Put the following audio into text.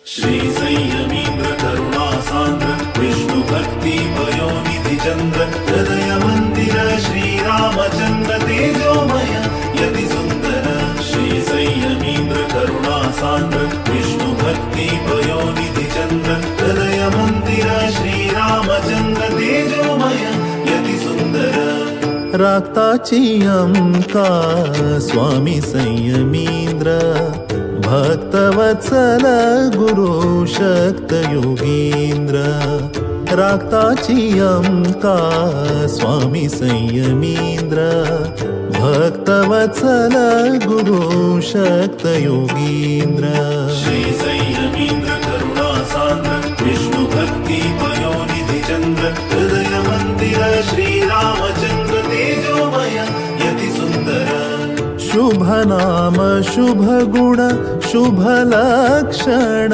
श्री संयमींद्र करुणा सांद्र विष्णु भक्ती पयोनिधि चंद्र हृदय मंदिर श्री रामचंद्र तेजोमय यति सुंदर। श्री संयमींद्र करुणा सांद्र विष्णु भक्ती पयोनिधि चंद्र हृदय मंदिर श्री रामचंद्र तेजोमय यति सुंदर। राक्ताची अंका स्वामी संयमींद्र भक्तवत्सल गुरु शक्त योगींद्र। राक्ताची अंका स्वामी संयमींद्र भक्तवत्सल गुरु शक्त योगींद्र। श्री संयमींद्र करुणा सांद्र विष्णु भक्ती पयोनिधि चंद्र हृदय मंदिर श्री रामचंद्र तेजोमय यति सुंदर। शुभ नाम शुभ गुण शुभ लक्षण